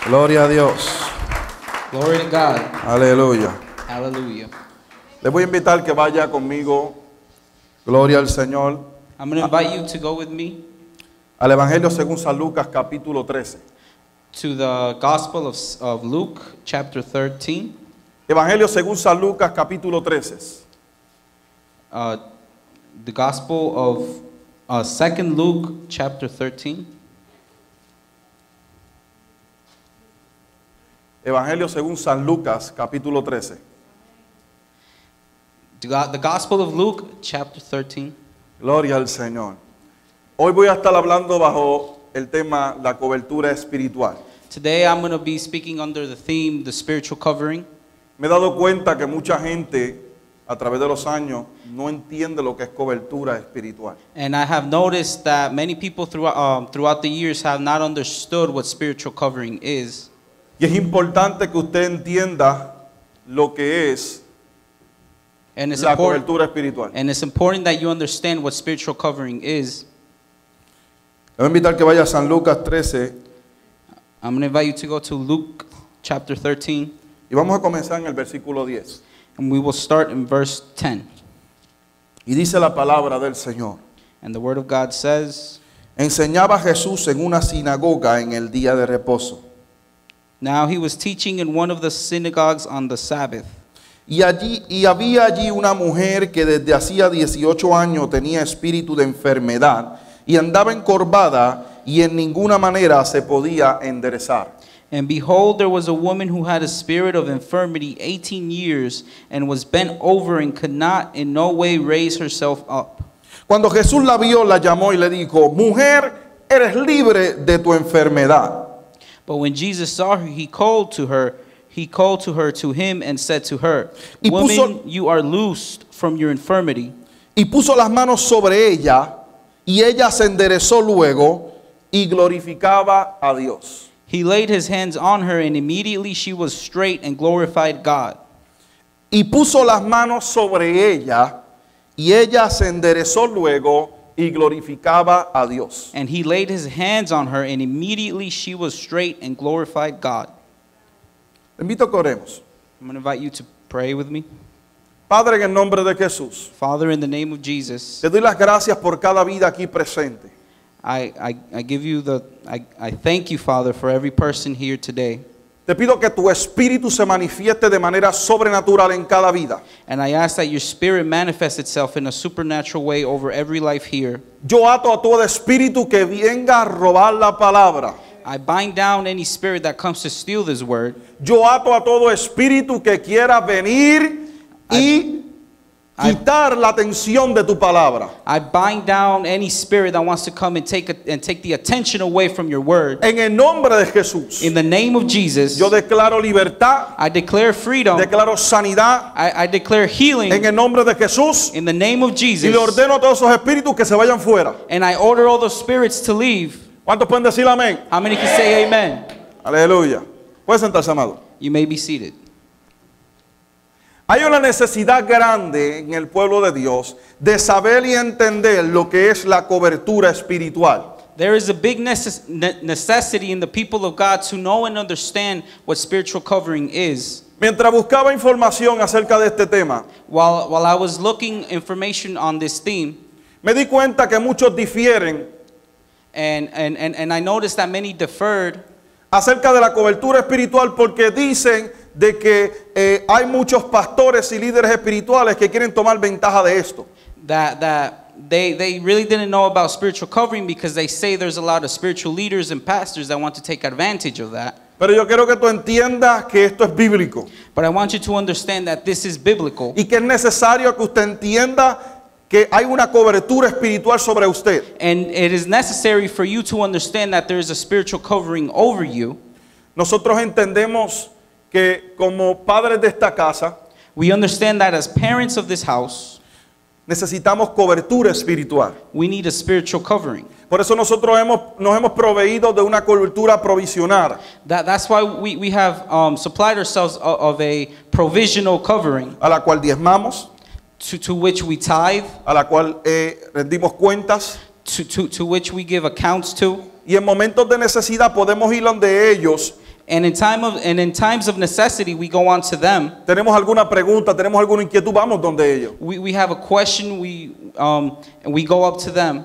Gloria a Dios. Glory to God. Aleluya. Hallelujah. Les voy a invitar que vaya conmigo, gloria al Señor, I'm going to invite you to go with me al Evangelio según San Lucas capítulo 13. to the Gospel of Luke, chapter 13. Evangelio según San Lucas capítulo 13. The Gospel of 2nd Luke, chapter 13. Evangelio según San Lucas capítulo 13. The Gospel of Luke, chapter 13. Gloria al Señor. Hoy voy a estar hablando bajo el tema la cobertura espiritual. Today I'm going to be speaking under the theme, the spiritual covering. Me he dado cuenta que mucha gente a través de los años no entiende lo que es cobertura espiritual. And I have noticed that many people throughout the years have not understood what spiritual covering is. Y es importante que usted entienda lo que es And it's la important, cobertura espiritual. and it's important that you understand what spiritual covering is. Le voy a invitar que vaya a San Lucas 13 I'm going to invite you to go to Luke chapter 13, y vamos a comenzar en el versículo 10. and we will start in verse 10. Y dice la palabra del Señor. And the word of God says, Enseñaba Jesús en una sinagoga en el día de reposo. "Now he was teaching in one of the synagogues on the Sabbath. Y había allí una mujer que desde hacía 18 años tenía espíritu de enfermedad y andaba encorvada y en ninguna manera se podía enderezar. And behold, there was a woman who had a spirit of infirmity 18 years and was bent over and could not in no way raise herself up. Cuando Jesús la vio, la llamó y le dijo, mujer, eres libre de tu enfermedad. But when Jesus saw her, he called to her to him and said to her, Y puso- Woman, you are loosed from your infirmity. Y puso las manos sobre ella y ella se enderezó luego y glorificaba a Dios. He laid his hands on her, and immediately she was straight and glorified God. Y puso las manos sobre ella y ella se enderezó luego y glorificaba a Dios. And he laid his hands on her, and immediately she was straight and glorified God." Le invito a que oremos. I'm going to invite you to pray with me. Padre, en el nombre de Jesús, Father, in the name of Jesus, te doy las gracias por cada vida aquí presente. I thank you, Father, for every person here today. Te pido que tu espíritu se manifieste de manera sobrenatural en cada vida. And I ask that your spirit manifest itself in a supernatural way over every life here. Yo ato a todo espíritu que venga a robar la palabra. I bind down any spirit that comes to steal this word. Yo ato a todo espíritu que quiera venir y quitar la atención de tu palabra. I bind down any spirit that wants to come and take the attention away from your word. En el nombre de Jesús, In the name of Jesus, yo declaro libertad, I declare freedom. declaro sanidad I declare healing en el nombre de Jesús in the name of y Jesus. le ordeno a todos esos espíritus que se vayan fuera. And I order all those spirits to leave. ¿Cuántos pueden decir amén? How many can say amen? Aleluya. Puede sentarse, amado. You may be seated. Hay una necesidad grande en el pueblo de Dios de saber y entender lo que es la cobertura espiritual. There is a big necessity in the people of God to know and understand what spiritual covering is. Mientras buscaba información acerca de este tema, While I was looking information on this theme, me di cuenta que muchos difieren and I noticed that many deferred acerca de la cobertura espiritual porque dicen de que hay muchos pastores y líderes espirituales que quieren tomar ventaja de esto. that they really didn't know about spiritual covering because they say there's a lot of spiritual leaders and pastors that want to take advantage of that. Pero yo quiero que tú entiendas que esto es bíblico But I want you to understand that this is biblical, y que es necesario que usted entienda que hay una cobertura espiritual sobre usted. and it is necessary for you to understand that there is a spiritual covering over you. Nosotros entendemos que como padres de esta casa We understand that as parents of this house, necesitamos cobertura espiritual. we need a spiritual covering. Por eso nosotros nos hemos proveído de una cobertura provisional, That's why we have supplied ourselves of a provisional covering a la cual diezmamos, to which we tithe, a la cual rendimos cuentas, to which we give accounts to. y en momentos de necesidad podemos ir donde ellos. And in times of necessity, we go on to them. Tenemos alguna pregunta, tenemos alguna inquietud, vamos donde ellos. We have a question, and we go up to them.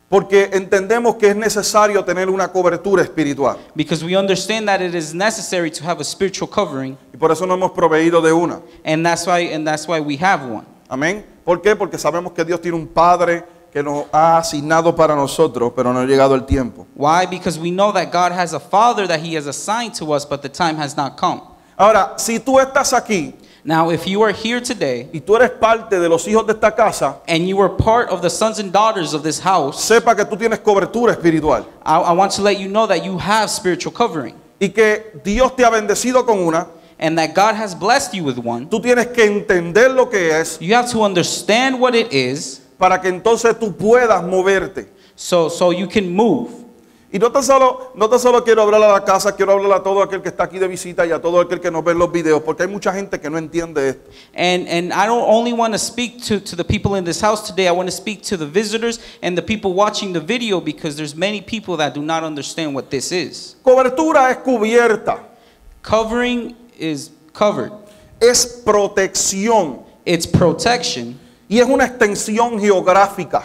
Porque entendemos que es necesario tener una cobertura espiritual. Because we understand that it is necessary to have a spiritual covering. Y por eso nos hemos proveído de una. And that's why we have one. Amén. ¿Por qué? Porque sabemos que Dios tiene un Padre que nos ha asignado para nosotros, pero no ha llegado el tiempo. Why? Because we know that God has a Father that He has assigned to us, but the time has not come. Ahora, si tú estás aquí Now, if you are here today, y tú eres parte de los hijos de esta casa, and you are part of the sons and daughters of this house, sepa que tú tienes cobertura espiritual I want to let you know that you have spiritual covering, y que Dios te ha bendecido con una. and that God has blessed you with one. Tú tienes que entender lo que es You have to understand what it is, para que entonces tú puedas moverte. so you can move. Y no tan solo quiero hablar a la casa, quiero hablar a todo aquel que está aquí de visita y a todo aquel que nos ve en los videos, porque hay mucha gente que no entiende esto. And I don't only want to speak to the people in this house today. I want to speak to the visitors and the people watching the video, because there's many people that do not understand what this is. Cobertura es cubierta, Covering is covered. es protección It's protection, y es una extensión geográfica.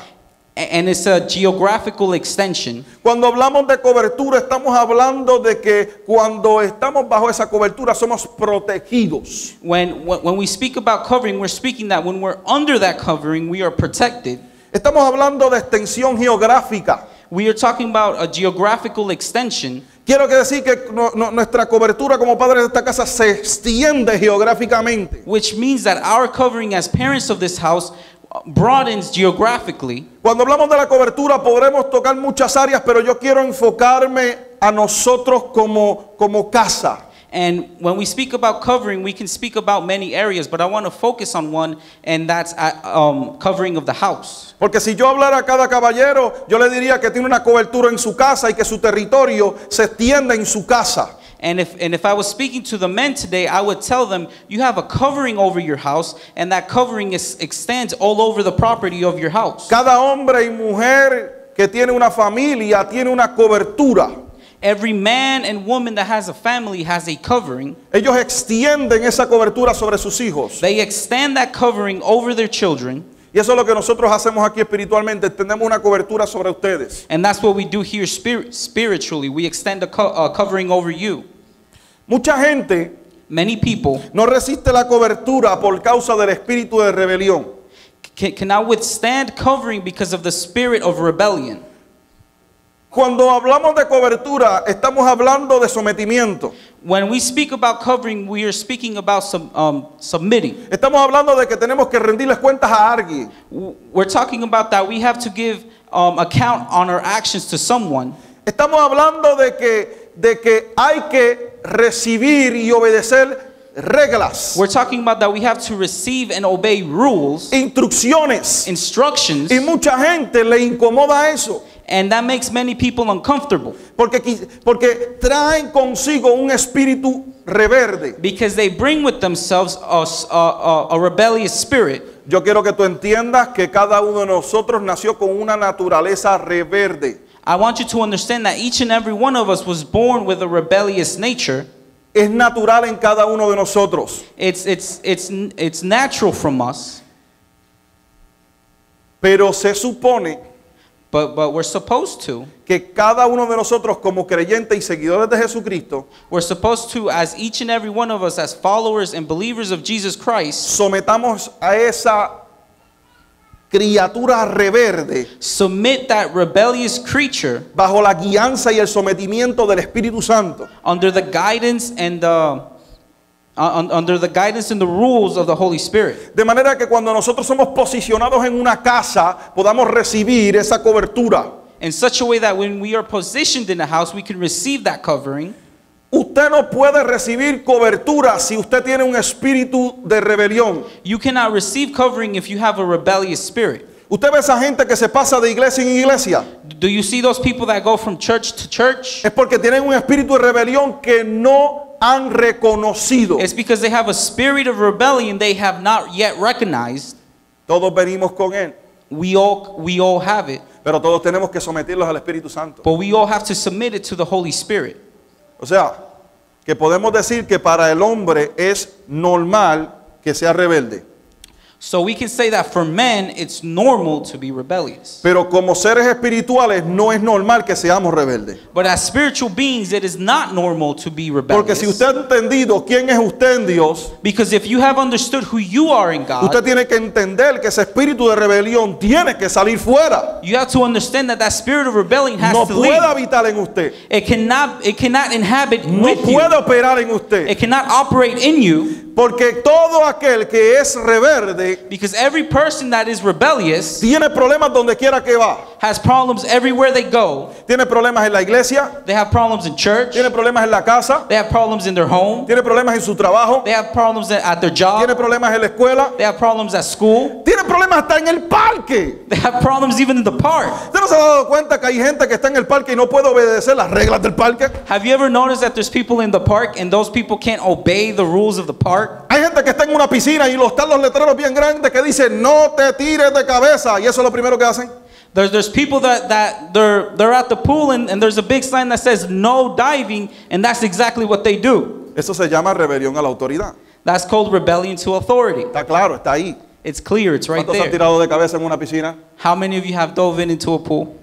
and it's a geographical extension. Cuando hablamos de cobertura, estamos hablando de que cuando estamos bajo esa cobertura somos protegidos. When we speak about covering, we're speaking that when we're under that covering, we are protected. Estamos hablando de extensión geográfica. We are talking about a geographical extension. Quiero que decir que nuestra cobertura como padres de esta casa se extiende geográficamente. Which means that our covering as parents of this house broadens geographically. Cuando hablamos de la cobertura podremos tocar muchas áreas, pero yo quiero enfocarme a nosotros como casa. And when we speak about covering, we can speak about many areas, but I want to focus on one, and that's covering of the house. Porque si yo hablara a cada caballero, yo le diría que tiene una cobertura en su casa y que su territorio se extiende en su casa. And if I was speaking to the men today, I would tell them, you have a covering over your house, and that covering extends all over the property of your house. Cada hombre y mujer que tiene una familia tiene una cobertura. Every man and woman that has a family has a covering. Ellos extienden esa cobertura sobre sus hijos. They extend that covering over their children. Y eso es lo que nosotros hacemos aquí espiritualmente. Tenemos una cobertura sobre ustedes. And that's what we do here spiritually. We extend a covering over you. Mucha gente Many people no resiste la cobertura por causa del espíritu de rebelión. cannot withstand covering because of the spirit of rebellion. Cuando hablamos de cobertura, estamos hablando de sometimiento. When we speak about covering, we are speaking about submitting. Estamos hablando de que tenemos que rendirles cuentas a alguien. We're talking about that we have to give account on our actions to someone. Estamos hablando de que hay que recibir y obedecer reglas, We're talking about that we have to receive and obey rules, instrucciones. instructions, Y mucha gente le incomoda eso. and that makes many people uncomfortable Porque traen consigo un espíritu rebelde. because they bring with themselves a rebellious spirit. Yo quiero que tú entiendas que cada uno de nosotros nació con una naturaleza rebelde. I want you to understand that each and every one of us was born with a rebellious nature. Es natural en cada uno de nosotros. It's natural from us, Pero se supone but we're supposed to. que cada uno de nosotros como creyentes y seguidores de Jesucristo We're supposed to, as each and every one of us, as followers and believers of Jesus Christ, sometamos a esa criatura rebelde submit that rebellious creature bajo la guianza y el sometimiento del Espíritu Santo. under the guidance and the rules of the Holy Spirit. De manera que cuando nosotros somos posicionados en una casa, podamos recibir esa cobertura. In such a way that when we are positioned in a house, we can receive that covering. Usted no puede recibir cobertura si usted tiene un espíritu de rebelión. You cannot receive covering if you have a rebellious spirit. Usted ve esa gente que se pasa de iglesia en iglesia. Do you see those people that go from church to church? Es porque tienen un espíritu de rebelión que no han reconocido. It's because they have a spirit of rebellion they have not yet recognized. Todos venimos con él. We all have it. Pero todos tenemos que someterlos al Espíritu Santo. but we all have to submit it to the Holy Spirit. O sea, que podemos decir que para el hombre es normal que sea rebelde. So we can say that for men, it's normal to be rebellious. Pero como seres espirituales no es normal que seamos rebeldes. But as spiritual beings, it is not normal to be rebellious. Porque si usted ha entendido quién es usted en Dios, Because if you have understood who you are in God, usted tiene que entender que ese espíritu de rebelión tiene que salir fuera. you have to understand that that spirit of rebellion has No to puede leave. habitar en usted. It cannot inhabit No with you. puede operar en usted. It cannot operate in you, Porque todo aquel que es rebelde because every person that is rebellious tiene problemas donde quiera que va. has problems everywhere they go. Tiene problemas en la iglesia, They have problems in church. tiene problemas en la casa, They have problems in their home. tiene problemas en su trabajo, They have problems at their tiene job. problemas en la escuela, They have problems at school. tiene problemas hasta en el parque. They have problems even in the park. ¿Usted no se ha dado cuenta que hay gente que está en el parque y no puede obedecer las reglas del parque? Have you ever noticed that there's people in the park and those people can't obey the rules of the park? Hay gente que está en una piscina y están los letreros bien grandes que dicen no te tires de cabeza y eso es lo primero que hacen. There's people that they're at the pool and there's a big sign that says no diving, and that's exactly what they do. Eso se llama rebelión a la autoridad. That's called rebellion to authority. Está claro, está ahí. It's clear, it's right ¿Cuántos han there. tirado de cabeza en una piscina? How many of you have dove into a pool?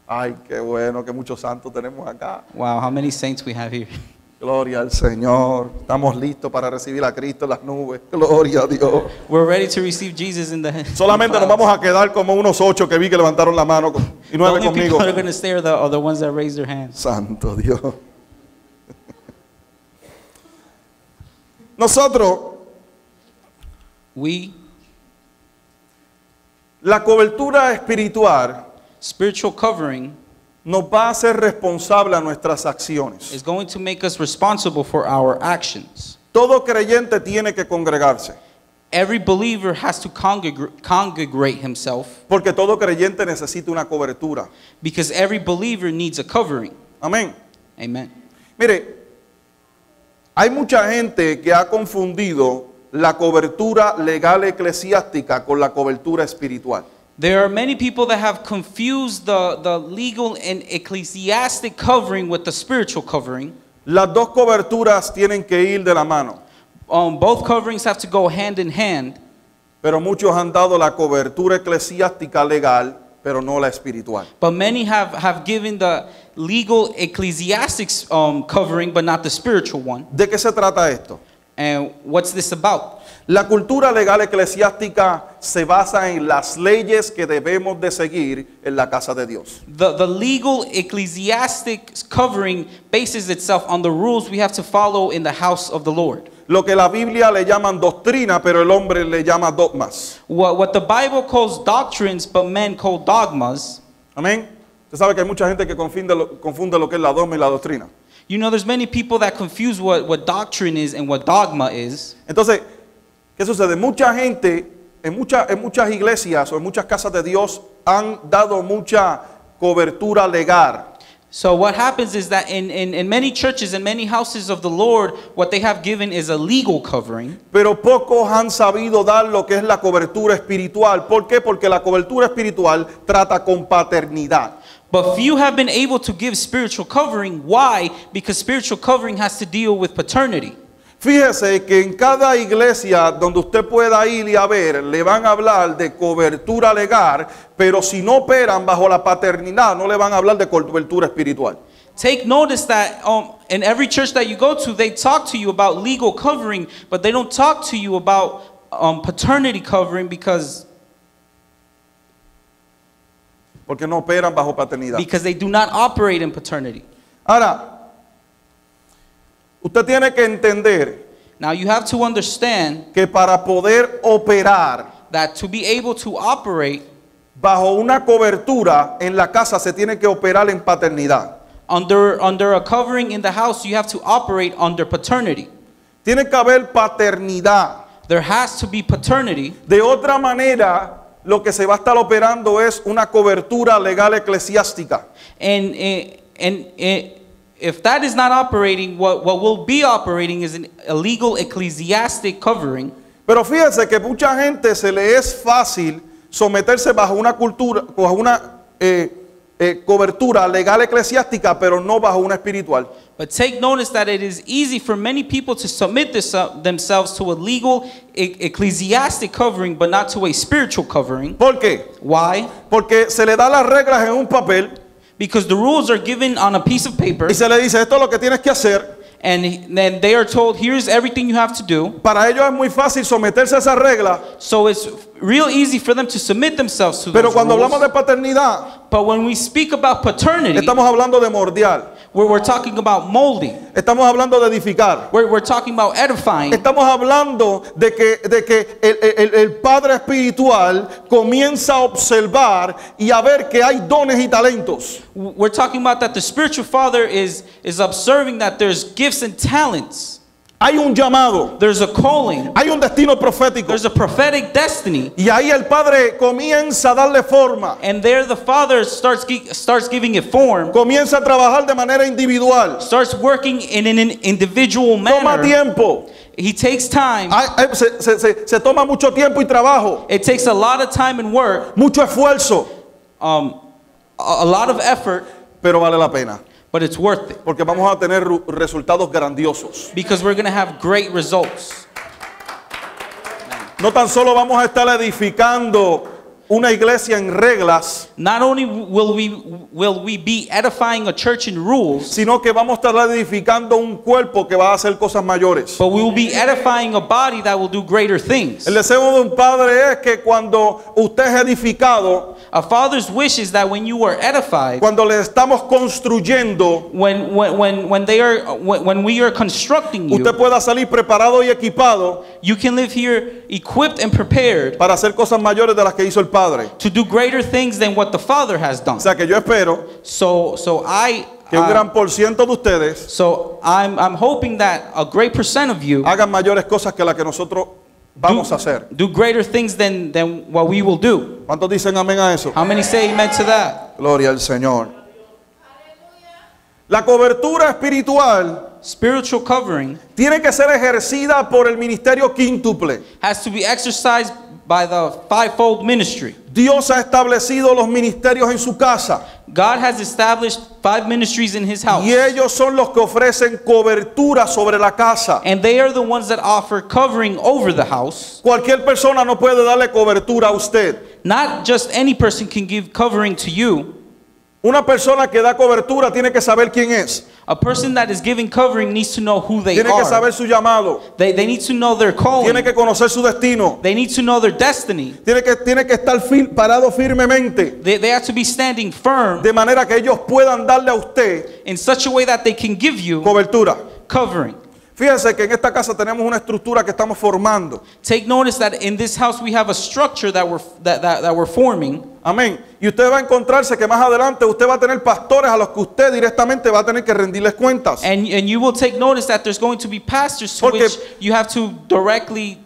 Ay, qué bueno que muchos santos tenemos acá. Wow, how many saints we have here. Gloria al Señor. Estamos listos para recibir a Cristo en las nubes. Gloria a Dios. We're ready to receive Jesus in the Solamente nos vamos a quedar como unos 8 que vi que levantaron la mano y The 9 only conmigo. people that are going to stay are the ones that raise their hands. Santo Dios. Nosotros, la cobertura espiritual Spiritual covering nos va a hacer responsable a nuestras acciones. is going to make us responsible for our actions. Todo creyente tiene que congregarse, Every believer has to congregate himself porque todo creyente necesita una cobertura. because every believer needs a covering. Amén. Amen. Mire, hay mucha gente que ha confundido la cobertura legal eclesiástica con la cobertura espiritual. There are many people that have confused the legal and ecclesiastic covering with the spiritual covering. Las dos coberturas tienen que ir de la mano, Both coverings have to go hand in hand, pero muchos han dado la cobertura eclesiástica legal, pero no la espiritual. but many have given the legal ecclesiastic covering, but not the spiritual one. ¿De qué se trata esto? And what's this about? La cultura legal eclesiástica se basa en las leyes que debemos de seguir en la casa de Dios. The legal ecclesiastic covering bases itself on the rules we have to follow in the house of the Lord. Lo que la Biblia le llaman doctrina, pero el hombre le llama dogmas. What the Bible calls doctrines, but men call dogmas. Amén. Usted sabe que hay mucha gente que confunde lo que es la dogma y la doctrina. You know, there's many people that confuse what doctrine is and what dogma is. Entonces, ¿qué sucede? Mucha gente en muchas iglesias o en muchas casas de Dios han dado mucha cobertura legal. So what happens is that in many churches and many houses of the Lord, what they have given is a legal covering. Pero pocos han sabido dar lo que es la cobertura espiritual. ¿Por qué? Porque la cobertura espiritual trata con paternidad. But few have been able to give spiritual covering. Why? Because spiritual covering has to deal with paternity. Fíjese que en cada iglesia donde usted pueda ir y a ver, le van a hablar de cobertura legal, pero si no operan bajo la paternidad, no le van a hablar de cobertura espiritual. Take notice that in every church that you go to, they talk to you about legal covering, but they don't talk to you about paternity covering because No operan bajo paternidad. they do not operate in paternity. Ahora, usted tiene que entender Now you have to understand que para poder operar that to be able to operate bajo una cobertura en la casa se tiene que operar en paternidad. under a covering in the house, you have to operate under paternity. Tiene que haber paternidad. There has to be paternity. De otra manera, lo que se va a estar operando es una cobertura legal eclesiástica. And if that is not operating, what will be operating is a legal ecclesiastic covering. Pero fíjense que mucha gente se le es fácil someterse bajo una cultura, bajo una cobertura legal eclesiástica, pero no bajo una espiritual. But take notice that it is easy for many people to submit themselves to a legal ecclesiastic covering, but not to a spiritual covering. ¿Por qué? Why? Porque se le da las reglas en un papel Because the rules are given on a piece of paper, y se le dice esto es lo que tienes que hacer. and then they are told, here's everything you have to do. Para ellos es muy fácil someterse a esa regla, So it's real easy for them to submit themselves to pero those cuando rules. hablamos de paternidad, But when we speak about paternity, estamos hablando de mordial, we're talking about molding. estamos hablando de edificar. We're talking about edifying. Estamos hablando de que el padre espiritual comienza a observar y a ver que hay dones y talentos. We're talking about that the spiritual father is observing that there's gifts and talents. Hay un llamado, There's a calling. hay un destino profético. There's a prophetic destiny. Y ahí el padre comienza a darle forma, And there the father starts giving it form, comienza a trabajar de manera individual. starts working in an individual Toma manner. tiempo, He takes time. se toma mucho tiempo y trabajo, It takes a lot of time and work, mucho esfuerzo, a lot of effort, pero vale la pena. but it's worth it. Porque vamos a tener resultados grandiosos. Because we're going to have great results. No tan solo vamos a estar edificando una iglesia en reglas, Not only will we be edifying a church in rules, sino que vamos a estar edificando un cuerpo que va a hacer cosas mayores. but we will be edifying a body that will do greater things. El deseo de un padre es que cuando usted es edificado, A father's wish is that when you are edified, cuando le estamos construyendo, when we are constructing usted you, pueda salir preparado y equipado you can live here equipped and prepared para hacer cosas mayores de las que hizo el padre. to do greater things than what the father has done. O sea que yo espero So que un gran por ciento de ustedes I'm hoping that a great percent of you hagan mayores cosas que las que nosotros vamos a hacer. do greater things than what we will do. ¿Cuántos dicen amén a eso? How many say amen to that? Gloria al Señor. La cobertura espiritual Spiritual covering tiene que ser ejercida por el ministerio quíntuple. has to be exercised by the fivefold ministry. Dios ha establecido los ministerios en su casa God has established 5 ministries in his house. y ellos son los que ofrecen cobertura sobre la casa. And they are the ones that offer covering over the house. Cualquier persona no puede darle cobertura a usted. Not just any person can give covering to you. Una persona que da cobertura tiene que saber quién es. A person that is giving covering needs to know who they Tiene que are. saber su llamado. They need to know their calling. Tiene que conocer su destino. They need to know their destiny. Tiene que estar parado firmemente. They have to be standing firm De manera que ellos puedan darle a usted in such a way that they can give you cobertura. covering. Fíjense que en esta casa tenemos una estructura que estamos formando. Take notice that in this house we have a structure that we're forming. Amén. Y usted va a encontrarse que más adelante usted va a tener pastores a los que usted directamente va a tener que rendirles cuentas. And you will take notice that there's going to be pastors to Porque- which you have to directly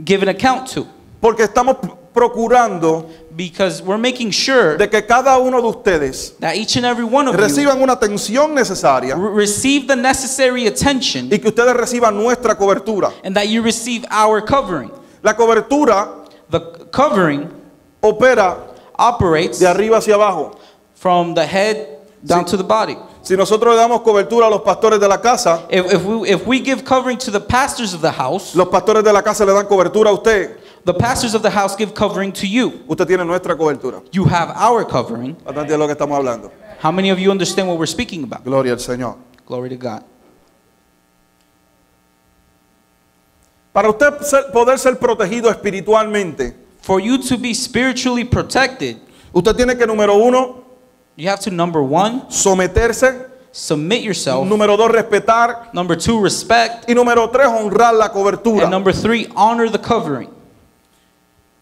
give an account to. Porque estamos procurando Because we're making sure de que cada uno de ustedes that each and every one of you reciban una atención necesaria receive the necessary attention y que ustedes reciban nuestra cobertura. and that you receive our covering. La cobertura The covering opera operates de arriba hacia abajo. from the head down to the body. Si nosotros le damos cobertura a los pastores de la casa, If we give covering to the pastors of the house, los pastores de la casa le dan cobertura a usted. the pastors of the house give covering to you. Usted tiene nuestra cobertura. You have our covering. Bastante de lo que estamos hablando. How many of you understand what we're speaking about? Gloria al Señor. Glory to God. Para usted poder ser protegido espiritualmente, For you to be spiritually protected, usted tiene que, número uno, you have to, number 1, someterse. submit yourself. Número dos, respetar. Number 2, respect. Y número tres, honrar la cobertura. And number 3, honor the covering.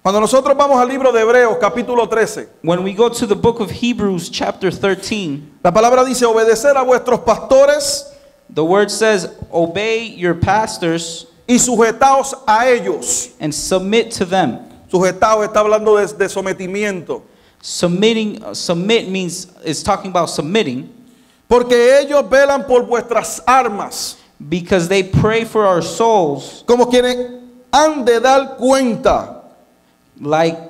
Cuando nosotros vamos al libro de Hebreos, capítulo 13, When we go to the book of Hebrews, chapter 13, la palabra dice, obedecer a vuestros pastores the word says, obey your pastors y sujetaos a ellos. and submit to them. Sujetaos está hablando de sometimiento. Submit means, it's talking about submitting, Porque ellos velan por vuestras armas, because they pray for our souls, como quienes han de dar cuenta,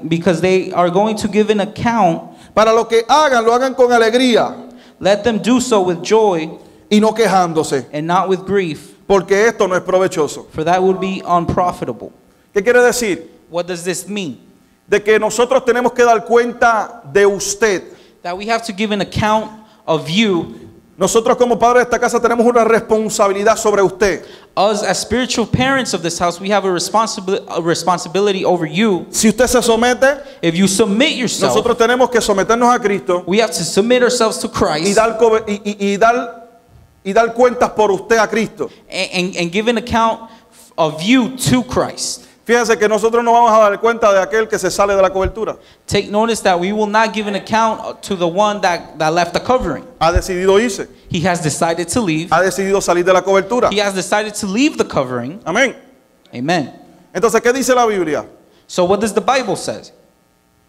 because they are going to give an account Para lo que hagan, lo hagan con alegría Let them do so with joy y no quejándose, and not with grief, porque esto no es provechoso. for that would be unprofitable. ¿Qué quiere decir? What does this mean? De que nosotros tenemos que dar cuenta de usted. That we have to give an account of you. Nosotros como padres de esta casa tenemos una responsabilidad sobre usted. Us as spiritual parents of this house, we have a responsibility over you. Si usted se somete, If you submit yourself, nosotros tenemos que someternos a Cristo we have to submit ourselves to y Christ dar cuentas por usted a Cristo. and give an account of you to Christ. Fíjense que nosotros no vamos a dar cuenta de aquel que se sale de la cobertura. Take notice that we will not give an account to the one that left the covering. Ha decidido irse. He has decided to leave. Ha decidido salir de la cobertura. He has decided to leave the covering. Amén. Amen. Entonces, ¿qué dice la Biblia? So what does the Bible say?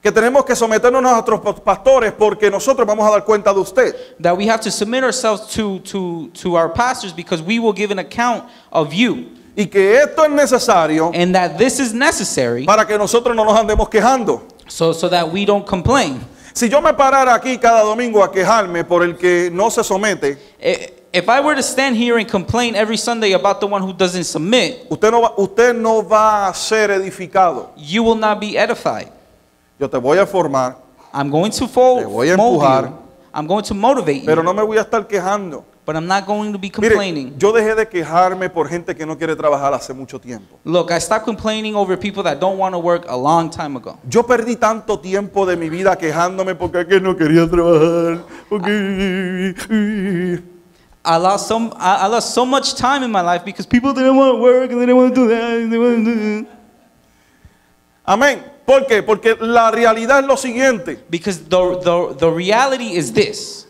Que tenemos que someternos a nuestros pastores porque nosotros vamos a dar cuenta de usted. That we have to submit ourselves to our pastors because we will give an account of you. Y que esto es necesario And that this is necessary para que nosotros no nos andemos quejando. so that we don't complain. Si yo me parara aquí cada domingo a quejarme por el que no se somete, If I were to stand here and complain every Sunday about the one who doesn't submit, usted no va a ser edificado. you will not be edified. Yo te voy a formar, I'm going to Te voy a mold empujar. you. I'm going to motivate pero you, no me voy a estar quejando. but I'm not going to be Mire, complaining. yo dejé de quejarme por gente que no quiere trabajar hace mucho tiempo. Look, I stopped complaining over people that don't want to work a long time ago. Yo perdí tanto tiempo de mi vida quejándome porque es que no quería trabajar. I lost so much time in my life because people didn't want to work and they didn't want to do that. And they didn't want to do that. Amén. ¿Por qué? Porque la realidad es lo siguiente. Because the reality is this.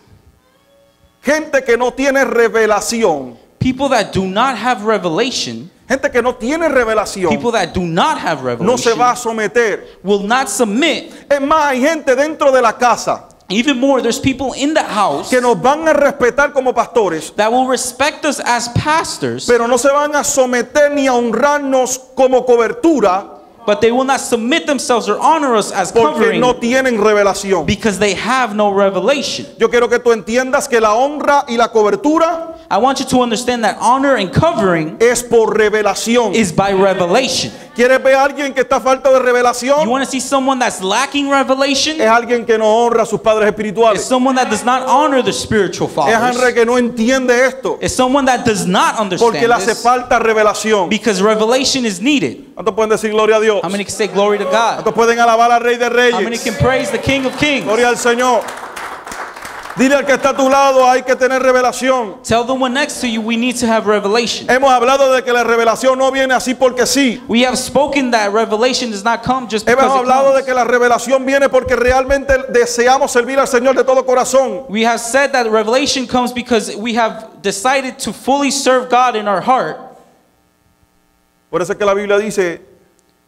Gente que no tiene revelación. People that do not have revelation, Gente que no tiene revelación. people that do not have No se revelation va a someter. will not submit. Es más, hay gente dentro de la casa Even more, there's people in the house que nos van a respetar como pastores, that will respect us as pastors, pero no se van a someter ni a honrarnos como cobertura but they will not submit themselves or honor us as porque covering no tienen revelación. because they have no revelation. Yo quiero que tú entiendas que la honra y la cobertura I want you to understand that honor and covering es por revelación. is by revelation. ¿Quieres ver a alguien que está falta de You revelación? want to see someone that's lacking revelation? Es alguien que no honra a sus padres It's espirituales. someone that does not honor the spiritual Es fathers. alguien que no entiende esto It's someone that does not porque understand le hace this falta revelación. because revelation is needed. ¿Cuántos pueden decir gloria a Dios? How many can say glory to God? ¿Cuántos pueden alabar al Rey de How many Reyes? can praise the King of Kings? Gloria al Señor. Dile al que está a tu lado, hay que tener revelación. Tell the one next to you we need to have revelation. Hemos hablado de que la revelación no viene así porque sí. We have spoken that revelation does not come just Hemos because it hablado de comes. que la revelación viene porque realmente deseamos servir al Señor de todo corazón. We have said that revelation comes because we have decided to fully serve God in our heart. Por eso es que la Biblia dice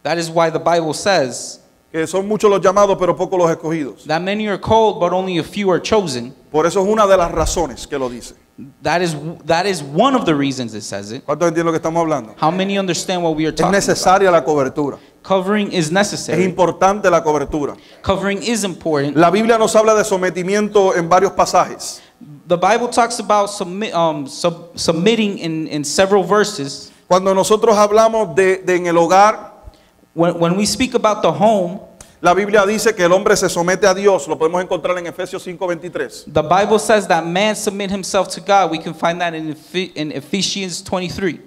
That is why the Bible says que son muchos los llamados, pero pocos los escogidos. that many are called, but only a few are chosen. Por eso es una de las razones que lo dice. That is one of the reasons it says it. ¿Cuántos entienden lo que estamos hablando? How many understand what we are Es talking about? necesaria la cobertura. Covering is Es necessary. importante la cobertura. Covering is important. La Biblia nos habla de sometimiento en varios pasajes. The Bible talks about submitting in several verses. Cuando nosotros hablamos de en el hogar, When we speak about the home, la Biblia dice que el hombre se somete a Dios. Lo podemos encontrar en Efesios 5:23. the Bible says that man submit himself to God. We can find that in Ephesians 23.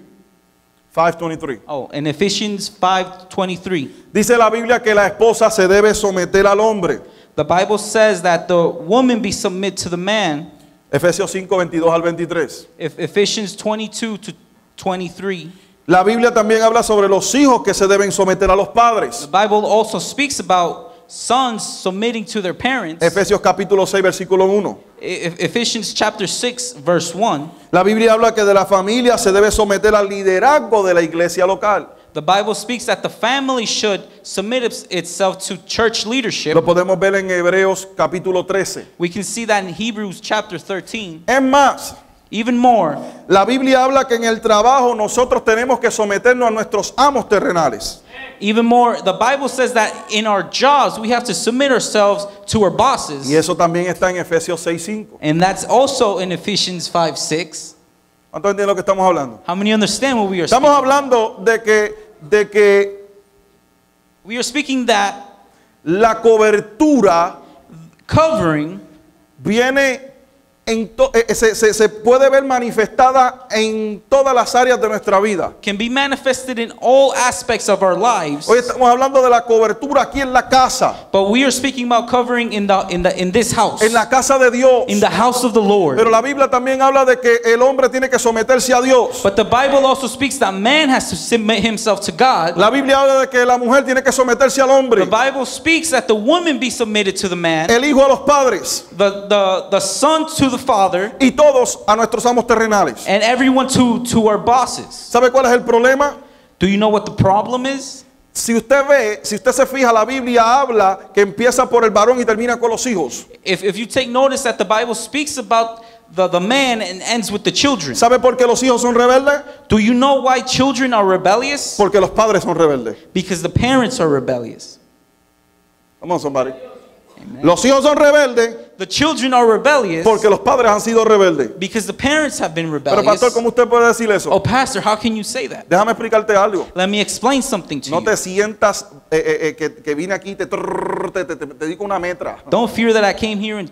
5:23. Oh, in Ephesians 5:23. Dice la Biblia que la esposa se debe someter al hombre. The Bible says that the woman be submit to the man. Efesios 5:22 al 23. Ephesians 22 to 23. La Biblia también habla sobre los hijos que se deben someter a los The padres. Bible also speaks about sons submitting to their parents. Efesios capítulo 6 versículo 1. Ephesians chapter 6 verse 1. La Biblia habla que de la familia se debe someter al liderazgo de la iglesia local. The Bible speaks that the family should submit itself to church leadership. Lo podemos ver en Hebreos capítulo 13. We can see that in Hebrews chapter 13. Es más, Even more, La Biblia habla que en el trabajo nosotros tenemos que someternos a nuestros amos terrenales. even more, the Bible says that in our jobs we have to submit ourselves to our bosses. Y eso también está en Efesios 6:5. And that's also in Ephesians 5:6. ¿Cuántos entienden lo que estamos hablando? How many understand what we are Estamos speaking? hablando de que We are speaking that la cobertura covering viene se puede ver manifestada en todas las áreas de nuestra vida. can be manifested in all aspects of our lives. Hoy estamos hablando de la cobertura aquí en la casa, But we are speaking about covering in this house, en la casa de Dios. in the house of the Lord. Pero la Biblia también habla de que el hombre tiene que someterse a Dios. But the Bible also speaks that man has to submit himself to God. La Biblia habla de que la mujer tiene que someterse al hombre, The Bible speaks that the woman be submitted to the man, el hijo a los padres the son to the father, y todos a nuestros amos terrenales. and everyone to our bosses. ¿Sabe cuál es el problema? Do you know what the problem is? Si usted se fija, la Biblia habla que empieza por el varón y termina con los hijos. If you take notice that the Bible speaks about the man and ends with the children. ¿Sabe por qué los hijos son rebeldes? Do you know why children are rebellious? Porque los padres son rebeldes. Because the parents are rebellious. Come on, somebody. Los hijos son rebeldes The children are rebellious porque los padres han sido rebeldes. because the parents have been Pero pastor, rebellious. ¿cómo usted puede decir eso? Oh, pastor, how can you say that? Déjame explicarte algo. Let me explain something to No you. te sientas que vine aquí y te digo una metra. Don't fear that I came here and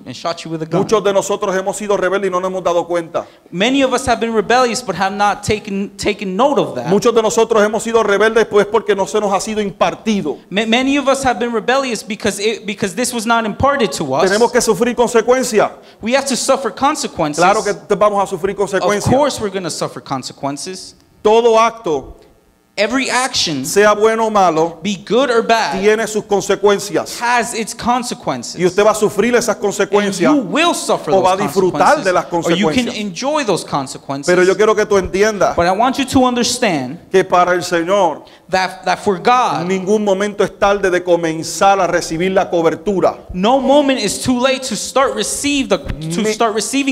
and shot you with a gun. Muchos de nosotros hemos sido rebeldes y no nos hemos dado cuenta. Many of us have been rebellious but have not taken note of that. Muchos de nosotros hemos sido rebeldes pues porque no se nos ha sido impartido. Many of us have been rebellious because this was not imparted to us. Tenemos que sufrir consecuencias. We have to suffer consequences. Claro que vamos a sufrir Of consecuencias. course we're going to suffer consequences. Todo acto, Every action, sea bueno o malo, be good or bad, tiene sus consecuencias. has its consequences. Y usted va a sufrir esas And consecuencias. you will suffer o va a those disfrutar consequences, de las or you can consecuencias. enjoy those consequences. Pero yo quiero que tú entiendas But I want you to understand que para el Señor that for God, ningún momento es tarde de comenzar a recibir la cobertura. no moment is too late to start receiving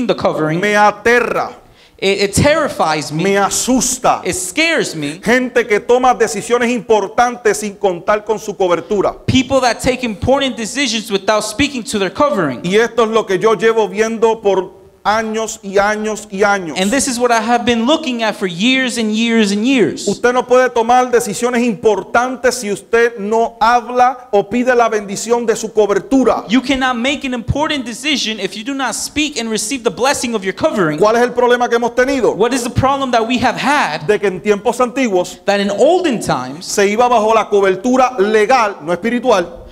the covering. Me aterra, It terrifies me me. asusta. It scares me. Gente que toma decisiones importantes sin contar con su cobertura. People that take important decisions without speaking to their covering. Y esto es lo que yo llevo viendo por años y años y años. And this is what I have been looking at for years and years and years. Usted no puede tomar decisiones importantes si usted no habla o pide la bendición de su cobertura. You cannot make an important decision if you do not speak and receive the blessing of your covering. ¿Cuál es el problema que hemos tenido? What is the problem that we have had? De que en tiempos antiguos That in olden times, se iba bajo la cobertura legal, no espiritual.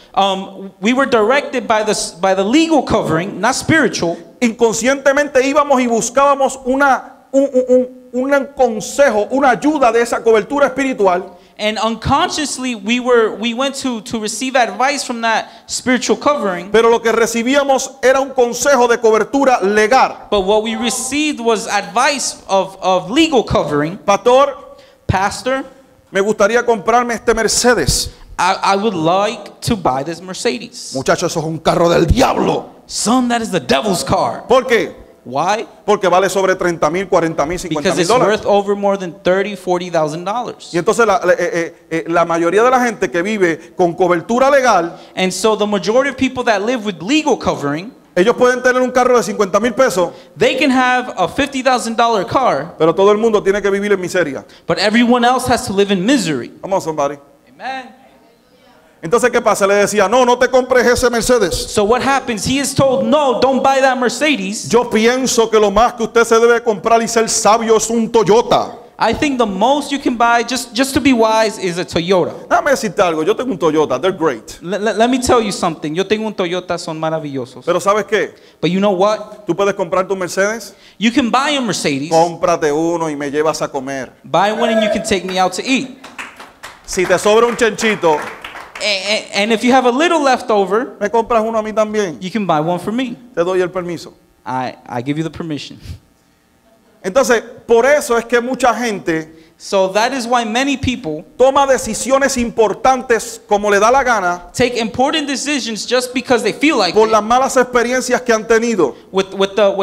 we were directed by the legal covering, not spiritual. Inconscientemente íbamos y buscábamos un consejo, una ayuda de esa cobertura espiritual. And unconsciously, we went to receive advice from that spiritual covering. Pero lo que recibíamos era un consejo de cobertura legal. But what we received was advice of legal covering. Pastor, Pastor, me gustaría comprarme este Mercedes. I would like to buy this Mercedes. Muchachos, eso es un carro del diablo. Son, that is the devil's car. ¿Por qué? Why? Porque vale sobre 30,000, 40,000, Because 50,000 it's dólares. worth over more than $30,000-$40,000. Y entonces la mayoría de la gente que vive con cobertura legal, And so the majority of people that live with legal covering, ellos pueden tener un carro de 50,000 pesos, they can have a $50,000 car, pero todo el mundo tiene que vivir en miseria. but everyone else has to live in misery. Come on, somebody. Amen. Entonces, ¿qué pasa? Le decía, no te compres ese Mercedes. So what happens? He is told, no, don't buy that Mercedes. Yo pienso que lo más que usted se debe comprar y ser sabio es un Toyota. I think the most you can buy, just to be wise, is a Toyota. Déjame decirte algo, yo tengo un Toyota, they're great. Let me tell you something. Yo tengo un Toyota, son maravillosos. Pero ¿sabes qué? But you know what? Tú puedes comprar tu Mercedes, You can buy a Mercedes, cómprate uno y me llevas a comer. buy one and you can take me out to eat. Si te sobra un chenchito, And if you have a little left over, me compras uno a mí también. you can buy one for me. Te doy el permiso. I give you the permission. Entonces, por eso es que mucha gente So that is why many people toma decisiones importantes como le da la gana take important decisions just because they feel like por it, las malas experiencias que han tenido, with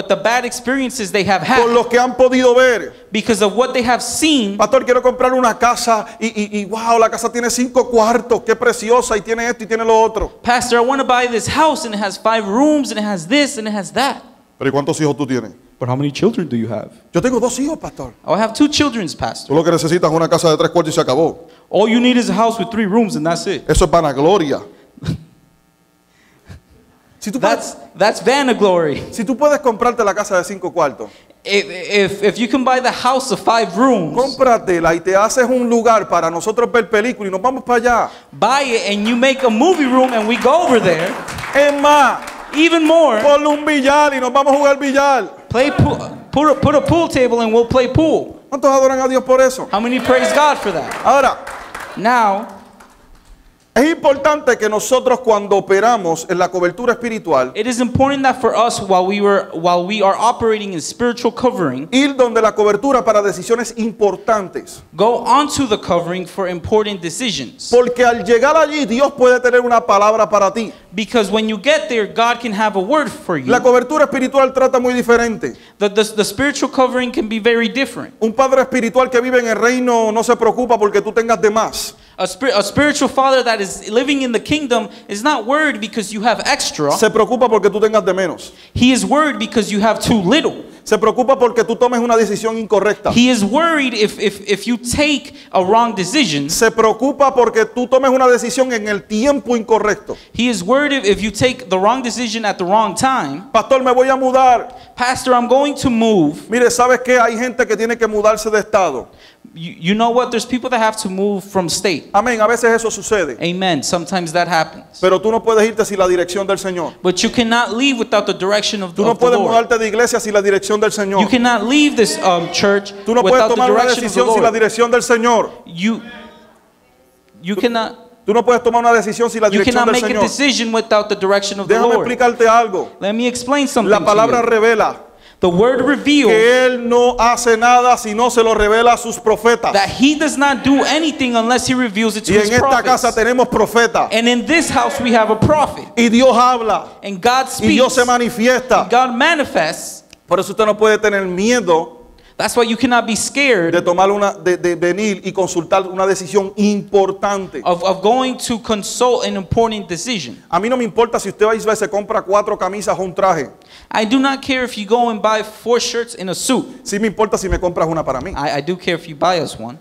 the bad experiences they have por had, lo que han podido ver. because of what they have seen. Pastor, quiero comprar una casa y wow, la casa tiene 5 cuartos, qué preciosa, y tiene esto y tiene lo otro. Pastor, I want to buy this house and it has 5 rooms and it has this and it has that. Pero ¿y cuántos hijos tú tienes? But how many children do you have? Yo tengo 2 hijos, pastor. Oh, I have 2 children, Tú Pastor. lo que necesitas es una casa de 3 cuartos y se acabó. All you need is a house with 3 rooms and that's it. Eso es vanagloria. Si tú That's vanaglory. si tú puedes comprarte la casa de 5 cuartos, If you can buy the house of 5 rooms, cómpratela y te haces un lugar para nosotros ver películas y nos vamos para allá. buy it and you make a movie room and we go over there. Es más, Even more, ponle un billar y nos vamos a jugar billar. play pool, put a pool table and we'll play pool. ¿Cuántos adoran a Dios por eso? How many praise God for that? Ahora, Now, es importante que nosotros cuando operamos en la cobertura espiritual, it is important that for us while we are operating in spiritual covering, ir donde la cobertura para decisiones importantes. go onto the covering for important decisions. Porque al llegar allí, Dios puede tener una palabra para ti. Because when you get there, God can have a word for you. La cobertura espiritual trata muy diferente. The spiritual covering can be very different. Un padre espiritual que vive en el reino no se preocupa porque tú tengas de más. A spiritual father that is living in the kingdom is not worried because you have extra. Se preocupa porque tú tengas de menos. He is worried because you have too little. Se preocupa porque tú tomes una decisión incorrecta. He is worried if you take a wrong decision. Se preocupa porque tú tomes una decisión en el tiempo incorrecto. He is worried if you take the wrong decision at the wrong time. Pastor, me voy a mudar. Pastor, I'm going to move. Mire, ¿sabes qué? Hay gente que tiene que mudarse de estado. You know what? There's people that have to move from state. Amén, a veces eso sucede. Amen. Sometimes that happens. Pero tú no puedes irte sin la dirección del Señor. But you cannot leave without the direction of Tú no the puedes Lord. mudarte de iglesia sin la dirección del Señor. You cannot leave this church Tú no puedes without the tomar una direction of the decisión sin la Lord. dirección del Señor. You cannot Tú no puedes tomar una decisión sin la you dirección cannot del make a Señor. decision without the direction of the Déjame Lord. explicarte algo. Let me explain something La to palabra you. revela The word reveals que Él no hace nada si no se lo revela a sus profetas. that he does not do anything unless he reveals it to Y his en esta casa prophets. tenemos profetas. And in this house we have a prophet. Y Dios habla. And God Y Dios speaks. se manifiesta. God manifests. Por eso usted no puede tener miedo That's why you cannot be scared de tomar de venir y consultar una decisión importante. of going to consult an important decision. A mí no me importa si usted va y se compra 4 camisas o un traje. I do not care if you go and buy 4 shirts in a suit. Sí me importa si me compras una para mí. I do care if you buy us one.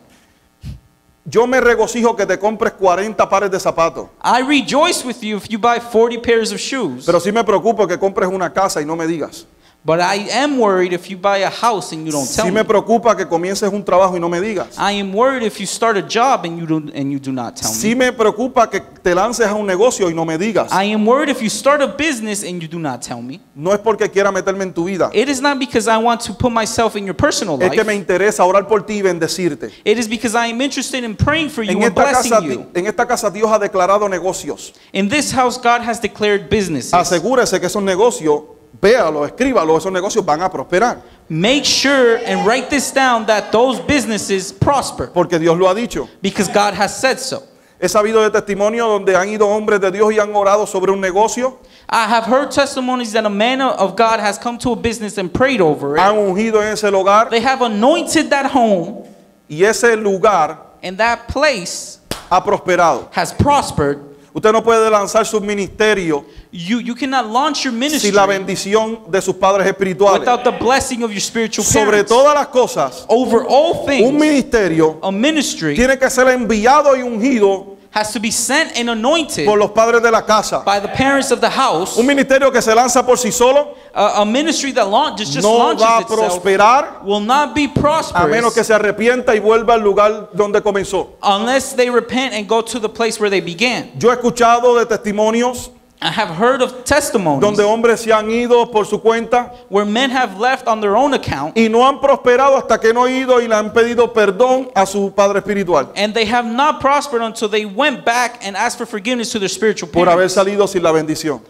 Yo me regocijo que te compres 40 pares de zapatos. I rejoice with you if you buy 40 pairs of shoes. Pero sí me preocupo que compres una casa y no me digas. But I am worried if you buy a house and you don't tell Sí me. me preocupa que comiences un trabajo y no me digas. I am worried if you start a job and you do not tell Sí me. me preocupa que te lances a un negocio y no me digas. I am worried if you start a business and you do not tell me. No es porque quiera meterme en tu vida. It is not because I want to put myself in your personal Es que me life. interesa orar por ti y bendecirte. It is because I am interested in praying for you En and blessing you. esta casa Dios ha declarado negocios. In this house, God has declared businesses. Asegúrese que esos negocios, véalo, escríbalo, esos negocios van a prosperar. Make sure and write this down that those businesses prosper Porque Dios lo ha dicho. because God has said so. He sabido de testimonio donde han ido hombres de Dios y han orado sobre un negocio. I have heard testimonies that a man of God has come to a business and prayed over Han it. ungido en ese lugar. They have anointed that home, Y ese lugar and that place ha prosperado. has prospered. Usted no puede lanzar su ministerio You cannot launch your ministry sin la bendición de sus padres espirituales. without the blessing of your spiritual Sobre parents. todas las cosas, Over all un things, ministerio a ministry tiene que ser enviado y ungido has to be sent and anointed por los padres de la casa. by the parents of the house. Un ministerio que se lanza por sí solo A ministry that just no launches va a itself prosperar will not be a prosperous menos que se arrepienta y vuelva al lugar donde comenzó. unless they repent and go to the place where they began. Yo he escuchado de testimonios I have heard of testimonies donde hombres se han ido por su cuenta where men have left on their own account y no han prosperado hasta que no han ido y le han pedido perdón a su padre espiritual and they have not prospered until they went back and asked for forgiveness to their spiritual por haber parents salido sin la bendición.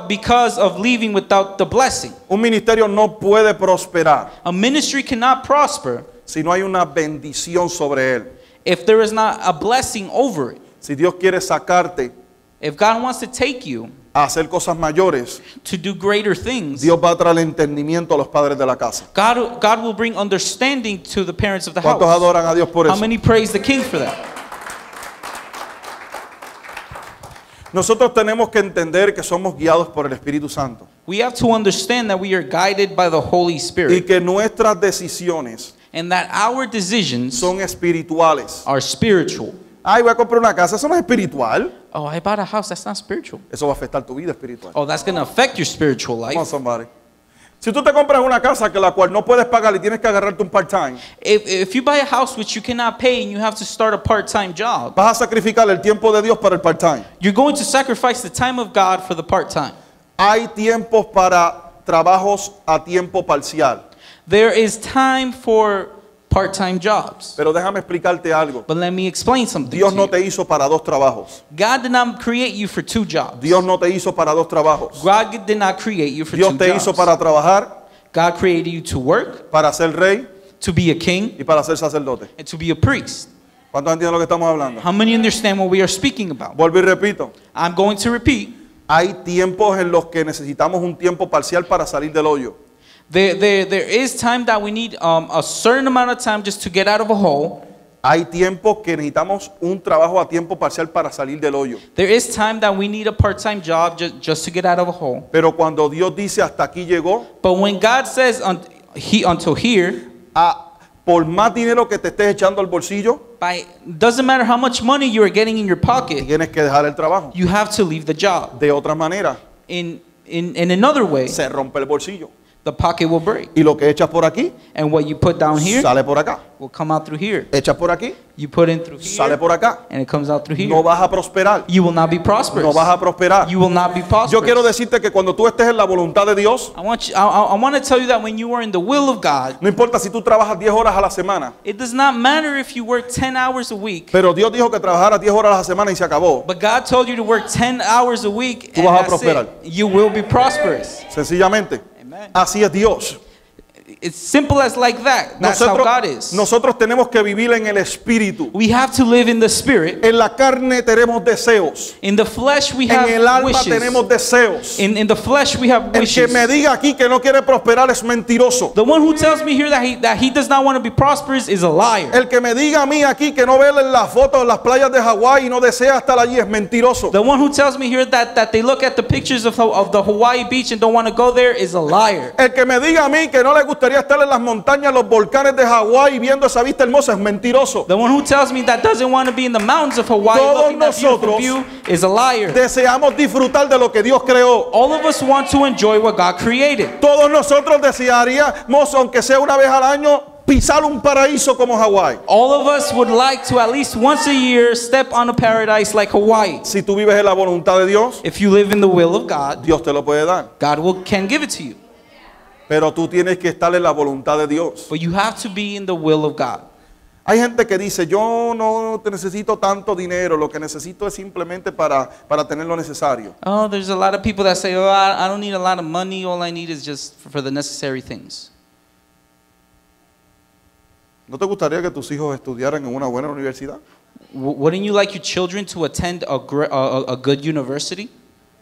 because of leaving without the blessing. Un ministerio no puede prosperar A ministry cannot prosper si no hay una bendición sobre él. if there is not a blessing over it. Si Dios quiere sacarte If God wants to take you a hacer cosas mayores, to do greater things, Dios va a traer entendimiento a los padres de la casa. God will bring understanding to the parents of the ¿Cuántos house. adoran a Dios por How eso? many praise the King for that? Nosotros tenemos que entender que somos guiados por el Espíritu Santo We have to understand that we are guided by the Holy y Spirit que nuestras decisiones and that our decisions son espirituales. are spiritual. Ay, voy a comprar una casa, eso no es espiritual. Oh, I bought a house, that's not spiritual. Eso va a afectar tu vida espiritual. Oh, that's going to affect your spiritual Come on, life. somebody. Si tú te compras una casa que la cual no puedes pagar y tienes que agarrarte un part-time, If you buy a house which you cannot pay and you have to start a part-time job, vas a sacrificar el tiempo de Dios para el part-time. you're going to sacrifice the time of God for the part-time. Hay tiempos para trabajos a tiempo parcial. There is time for part-time jobs. Pero déjame explicarte algo. But let me explain something Dios to no you. te hizo para dos trabajos. God did not create you for two jobs. Dios no te hizo para dos trabajos. God did not create you for Dios two te jobs. hizo para trabajar, God created you to work, para ser rey to be a king, y para ser sacerdote. and to be a priest. ¿Cuántos entienden lo que estamos hablando? How many understand what we are speaking about? Vuelvo y repito. I'm going to repeat. Hay tiempos en los que necesitamos un tiempo parcial para salir del hoyo. There is time that we need a certain amount of time just to get out of a hole. Hay tiempos que necesitamos un trabajo a tiempo parcial para salir del hoyo. There is time that we need a part-time job just to get out of a hole. Pero cuando Dios dice hasta aquí llegó, But when God says until here, por más dinero que te estés echando al bolsillo, doesn't matter how much money you are getting in your pocket, tienes que dejar el trabajo. you have to leave the job. De otra manera, In another way, se rompe el bolsillo. the pocket will break. Y lo que echas por aquí, And what you put down here sale por acá. will come out through here. Echas por aquí, You put in through sale here, por acá. and it comes out through here. No vas a prosperar. You will not be prosperous. No vas a prosperar. You will not be Yo quiero prosperous. decirte que cuando tú estés en la voluntad de Dios, I want to tell you that when you are in the will of God, no importa si tú trabajas 10 horas a la semana, it does not matter if you work 10 hours a week, pero Dios dijo que trabajaras 10 horas a la semana y se acabó. but God told you to work 10 hours a week, Tú and vas a that's prosperar. it. You will be prosperous. Sencillamente. Amen. Así es Dios. It's simple as like that. That's how God is. Nosotros tenemos que vivir en el espíritu. We have to live in the spirit. En la carne tenemos deseos. In the flesh we En have el alma wishes. tenemos deseos. In the flesh we have El que wishes. me diga aquí que no quiere prosperar es mentiroso. The one who tells me here that he does not want to be prosperous is a liar. El que me diga a mí aquí que no ve las fotos de las playas de Hawái y no desea estar allí es mentiroso. The one who tells me here that they look at the pictures of the Hawaii beach and don't want to go there is a liar. El que me diga a mí que no le gustaría estar en las montañas, los volcanes de Hawái viendo esa vista hermosa es mentiroso. The one who tells me that doesn't want to be in the mountains of Hawaii Todos looking at beautiful nosotros view is a liar. Deseamos disfrutar de lo que Dios creó. All of us want to enjoy what God created. Todos nosotros desearíamos, aunque sea una vez al año, pisar un paraíso como Hawái. All of us would like to at least once a year step on a paradise like Hawaii. Si tú vives en la voluntad de Dios, If you live in the will of God, Dios te lo puede dar. God can give it to you. Pero tú tienes que estar en la voluntad de Dios. But you have to be in the will of God. Hay gente que dice, yo no te necesito tanto dinero, lo que necesito es simplemente para tener lo necesario. Oh, there's a lot of people that say, oh, I don't need a lot of money. All I need is just for the necessary things. ¿No te gustaría que tus hijos estudiaran en una buena universidad? Wouldn't you like your children to attend a good university?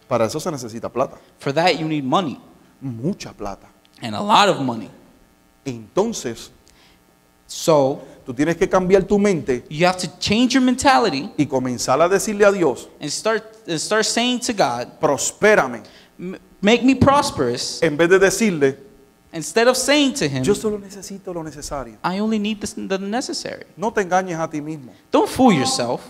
Para eso se necesita plata. For that, you need money. Mucha plata. And a lot of money. Entonces, So, tú tienes que cambiar tu mente you have to change your mentality y comenzar a decirle a Dios, and start saying to God, prospérame. make me prosperous, En vez de decirle, instead of saying to him, yo solo necesito lo necesario. I only need the necessary. No te engañes a ti mismo. Don't fool yourself.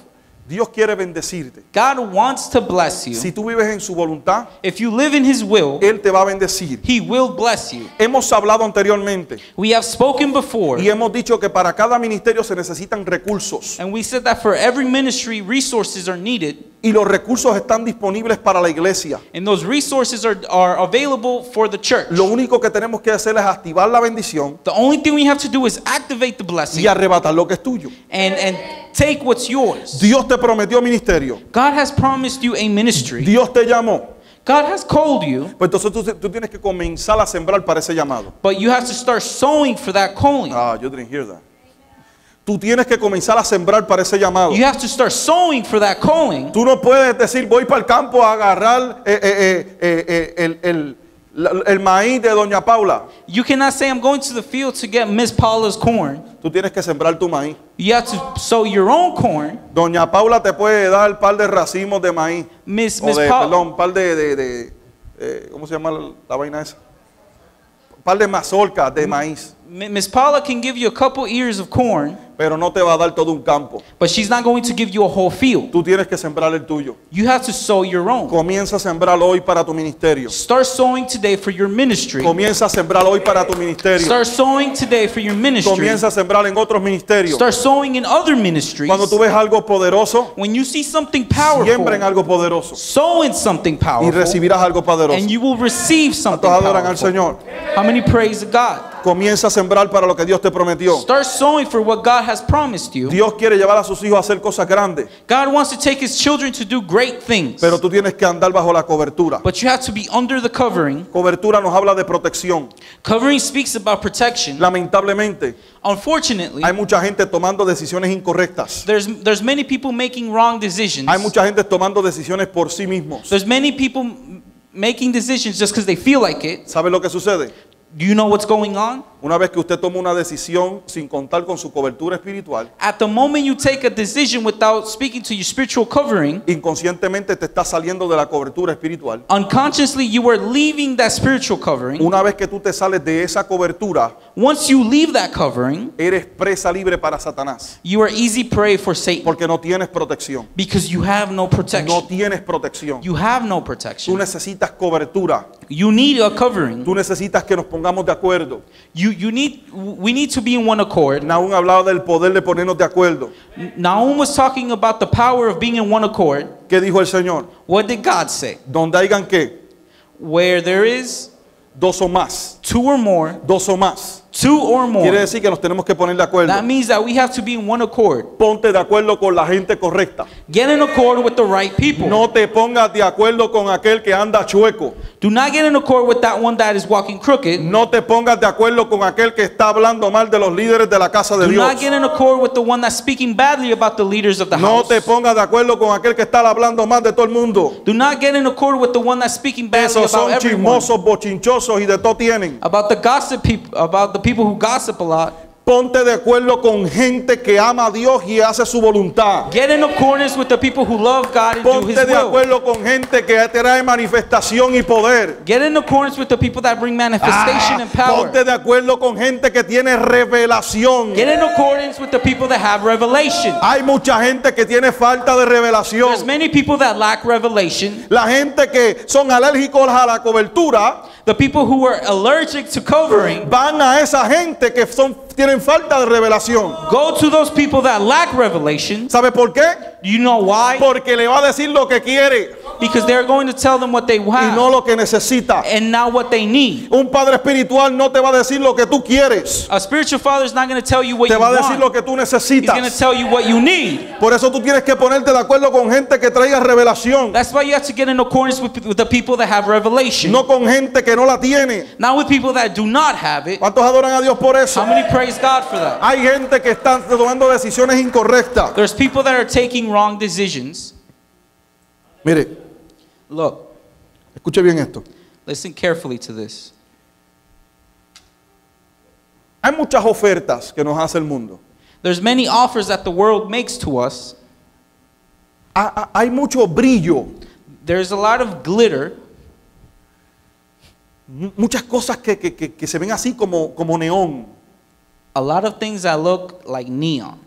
Dios quiere bendecirte. God wants to bless you. Si tú vives en su voluntad, If you live in His will, Él te va a bendecir. He will bless you. Hemos hablado anteriormente We have spoken before, y hemos dicho que para cada ministerio se necesitan recursos. and we said that for every ministry, resources are needed, Y los recursos están disponibles para la iglesia. and those resources are available for the church. Lo único que tenemos que hacer es activar la bendición The only thing we have to do is activate the blessing y arrebatar lo que es tuyo. and take what's yours. Dios te prometió ministerio. God has promised you a ministry. Dios te llamó. God has called you, Pues entonces tú tienes que comenzar a sembrar para ese llamado. but you have to start sowing for that calling. Ah, you didn't hear that. Tú tienes que comenzar a sembrar para ese llamado. You have to start sowing for that calling. Tú no puedes decir voy para el campo a agarrar el maíz de Doña Paula. You cannot say, I'm going to the field to get Miss Paula's corn. Tú tienes que sembrar tu maíz. You have to sow your own corn. Doña Paula te puede dar un par de racimos de maíz. Paula. Un par ¿cómo se llama la vaina esa? Un par de mazorcas de maíz. Miss Paula can give you a couple ears of corn, Pero no te va a dar todo un campo. but she's not going to give you a whole field. Tú tienes que sembrar el tuyo. You have to sow your own. Comienza a sembrar hoy para tu ministerio. Start sowing today for your ministry. Comienza a sembrar hoy para tu ministerio. Start sowing today for your ministry. Comienza a sembrar en otros ministerios. Start sowing in other ministries. Cuando tú ves algo poderoso, When you see something siembra en powerful, algo poderoso sow in something y powerful, recibirás algo poderoso. and you will receive something ¿Cuántos adoran al powerful. Señor? How many praise God? Comienza a sembrar para lo que Dios te prometió. Start sowing for what God has promised you. Dios quiere llevar a sus hijos a hacer cosas grandes, God wants to take His children to do great things. pero tú tienes que andar bajo la cobertura. But you have to be under the covering. Cobertura nos habla de protección. Covering speaks about protection. Lamentablemente, Unfortunately, hay mucha gente tomando decisiones incorrectas. there's many people making wrong decisions. Hay mucha gente tomando decisiones por sí mismos. There's many people making decisions just because they feel like it. ¿Sabe lo que sucede? Do you know what's going on? Una vez que usted toma una decisión sin contar con su cobertura espiritual, At the moment you take a decision without speaking to your spiritual covering, inconscientemente te estás saliendo de la cobertura espiritual. unconsciously you are leaving that spiritual covering. Una vez que tú te sales de esa cobertura, Once you leave that covering, eres presa libre para Satanás, you are easy prey for Satan porque no tienes protección. because you have no No protection. tienes protección. You have no Tú protection. necesitas cobertura. You need a covering. Tú necesitas que nos pongamos de acuerdo. We need to be in one accord. Nahum hablaba del poder de ponernos de acuerdo. Nahum was talking about the power of being in one accord. ¿Qué dijo el Señor? What did God say? Donde hayan qué, Where there is dos o más, two or more, dos o más. two or Quiere more, decir que nos tenemos que poner de acuerdo. that means that we have to be in one accord. Ponte de acuerdo con la gente correcta. Get in accord with the right people. No te pongas de acuerdo con aquel que anda chueco. Do not get in accord with that one that is walking crooked. No te pongas de acuerdo con aquel que está hablando mal de los líderes de la casa de Do Dios. not get in accord with the one that's speaking badly about the leaders of the No house. te pongas de acuerdo con aquel que está hablando mal de todo el mundo. Do not get in accord with the one that's speaking badly Esos about son everyone. chismosos, bochinchosos y de todo tienen. About the gossip people, about the people who gossip a lot. Ponte de acuerdo con gente que ama a Dios y hace su voluntad. Get in accordance with the people who love God and do His Ponte de will. acuerdo con gente que trae manifestación y poder. Get in accordance with the people that bring manifestation and power. Ponte de acuerdo con gente que tiene revelación. Get in accordance with the people that have revelation. Hay mucha gente que tiene falta de There's revelación. many people that lack revelation. La gente que son alérgicos a la cobertura The people who are allergic to covering, van a esa gente que tienen falta de revelación. go to those people that lack revelation. ¿Sabe por qué? Do you know why? Porque le va a decir lo que quiere Because they're going to tell them what they y no have lo que necesita. and not what they need. Un padre espiritual no te va a decir lo que tú quieres, A spiritual father is not going to tell you what te you va a decir lo want. que tú He's going to necesitas. tell you what you need. Por eso tú tienes que ponerte de acuerdo con gente que traiga revelación, That's why you have to get in accordance with the people that have revelation. no con gente que no la tiene. Not with people that do not have it. ¿Cuántos adoran a Dios por eso? How many praise God for that? Hay gente que está tomando decisiones incorrectas. There's people that are taking wrong decisions. Mire, Look, escuche bien esto. listen carefully to this. Hay muchas ofertas que nos hace el mundo. There's many offers that the world makes to us. Hay mucho brillo, There's a lot of glitter, muchas cosas que se ven así como neón. a lot of things that look like neon.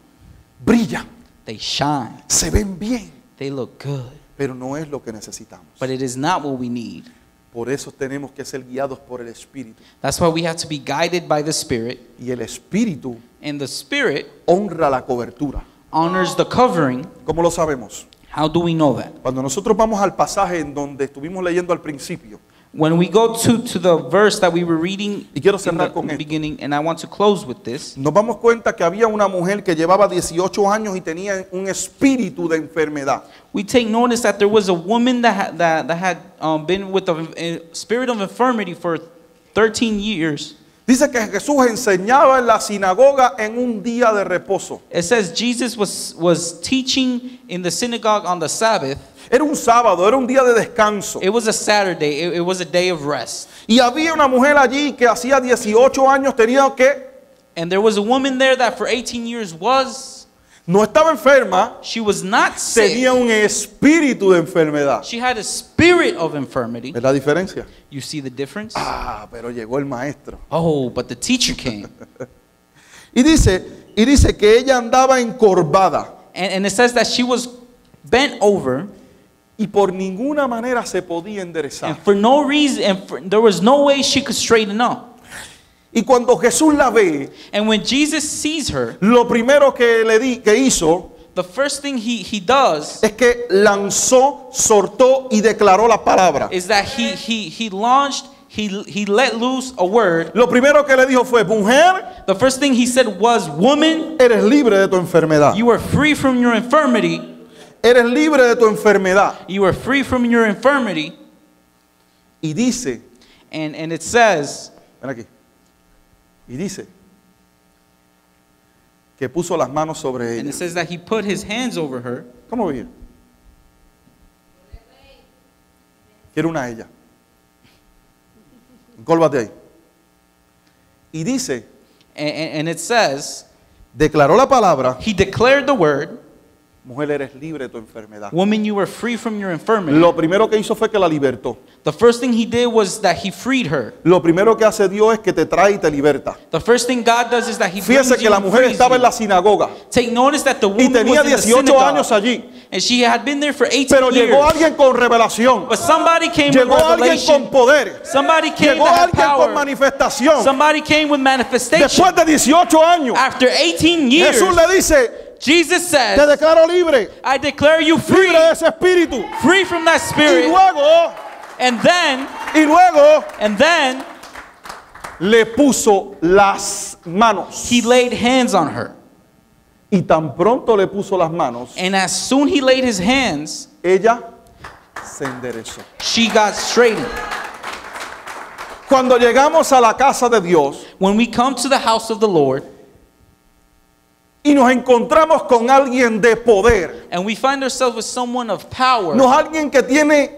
Brillan, They shine, se ven bien, they look good, pero no es lo que necesitamos. but it is not what we need. Por eso tenemos que ser guiados por el Espíritu. That's why we have to be guided by the Spirit, Y el Espíritu and the Spirit honra la cobertura. honors the covering. ¿Cómo lo sabemos? How do we know that? Cuando nosotros vamos al pasaje en donde estuvimos leyendo al principio, When we go to the verse that we were reading Y quiero in cerrar the con esto. beginning, and I want to close with this, Nos damos cuenta que había una mujer que llevaba 18 años y tenía un espíritu de enfermedad. we take notice that there was a woman that had been with a spirit of infirmity for 13 years. Dice que Jesús enseñaba en la sinagoga en un día de reposo. It says Jesus was teaching in the synagogue on the Sabbath. Era un sábado, era un día de descanso. It was a Saturday. It was a day of rest. Y había una mujer allí que hacía 18 años tenía que, And there was a woman there that for 18 years no estaba enferma, she was not sick. tenía un espíritu de enfermedad. She had a spirit of infirmity. ¿Es la diferencia? You see the difference? Ah, pero llegó el maestro. Oh, but the teacher came. Y dice que ella andaba encorvada And it says that she was bent over, y por ninguna manera se podía enderezar. and for no reason, there was no way she could straighten up. Y cuando Jesús la ve, And when Jesus sees her, lo primero que hizo the first thing he does es que lanzó, soltó y declaró la palabra. is that he launched, he let loose a word. Lo primero que le dijo fue: mujer, The first thing he said was, "Woman, eres libre de tu enfermedad. you are free from your infirmity. Eres libre de tu enfermedad. You are free from your infirmity." Y dice, And it says, ven aquí. Y dice que puso las manos sobre and ella. it says that he put his hands over her. ¿Cómo veía? Quiero una a ella. Encólvate ahí. Y dice, And it says, declaró la palabra: he declared the word, mujer, eres libre de tu enfermedad. "Woman, you are free from your infirmity." Lo primero que hizo fue que la libertó. The first thing he did was that he freed her. Lo primero que hace Dios es que te trae y te liberta. The first thing God does is that he brings Fíjese que you la and mujer frees estaba en you. la sinagoga Take notice that the y woman tenía was in the 18 años synagogue, allí, and she had been there for 18 pero llegó years. alguien con revelación, But somebody came with llegó alguien con revelation. poder, Somebody came llegó that had alguien con power. manifestación. Somebody came with manifestation. Después de 18 años, After 18 years, Jesús le dice: Jesus te says, declaro libre, "I declare you free, libre de ese espíritu. free from that Y spirit." luego, And then le puso las manos. he laid hands on her. Y tan pronto le puso las manos, And as soon he laid his hands, ella se enderezó. she got straightened. Cuando llegamos a la casa de Dios When we come to the house of the Lord y nos encontramos con alguien de poder, and we find ourselves with someone of power, no alguien que tiene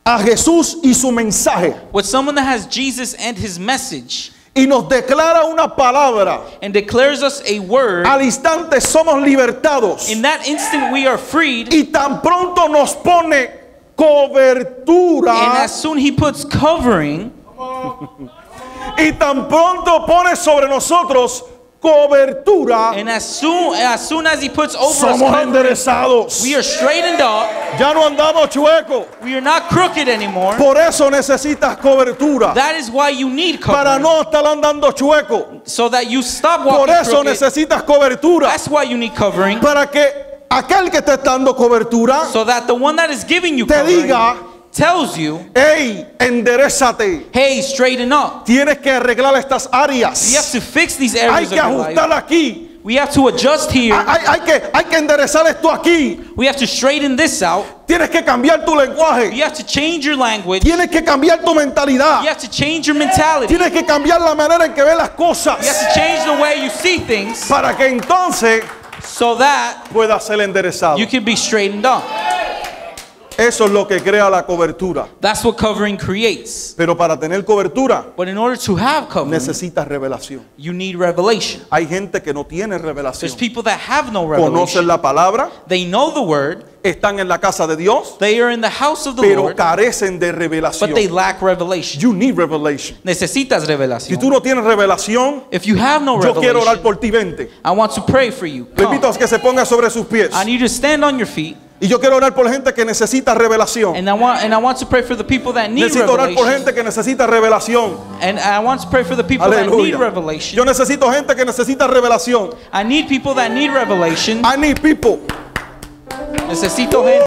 a Jesús y su mensaje, with someone that has Jesus and his message, y nos declara una palabra, and declares us a word, al instante somos libertados. in that instant we are freed. Y tan pronto nos pone And cobertura, as soon he puts covering, y tan pronto pone sobre nosotros cobertura, and as soon as he puts over us somos covering, enderezados. we are straightened up. Ya no andamos chuecos. We are not crooked anymore. Por eso necesitas cobertura, That is why you need para covering, no estar andando chueco. so that you stop Por walking eso crooked. necesitas cobertura, That's why you need covering, para que aquel que te está dando cobertura so that the one that is giving you te covering diga: tells you, hey, enderezate. "Hey, straighten up. Tienes que arreglar estas We have áreas. to fix these Hay areas of que your ajustar life. aquí. We have to adjust here. Hay que enderezar esto aquí. We have to straighten this out. Tienes que cambiar tu lenguaje. You have to change your language. Tienes que cambiar tu mentalidad. You have to change your mentality. Tienes que cambiar la manera en que ves las You have cosas, to change the way you see things, para que entonces so that pueda ser enderezado. you can be straightened up. Eso es lo que crea la cobertura. That's what covering creates. Pero para tener cobertura But in order to have covering, necesitas revelación. you need revelation. Hay gente que no tiene There's revelación. people that have no Conocen revelation. la palabra, They know the word. están en la casa de Dios, They are in the house of the pero Lord, carecen de but they revelación. lack revelation. You need revelation. Necesitas Si revelación. tú no tienes revelación, If you have no yo quiero orar revelation, por ti, vente. I want to pray for you. Le invito Come. a que se ponga sobre sus pies. I need you to stand on your feet, Y yo quiero orar por gente que necesita revelación. and I want to pray for the people that need Necesito orar por revelation. gente que necesita revelación. And I want to pray for the people that need Aleluya. revelation. Yo necesito gente que necesita revelación. I need people that need revelation. I need people Necesito gente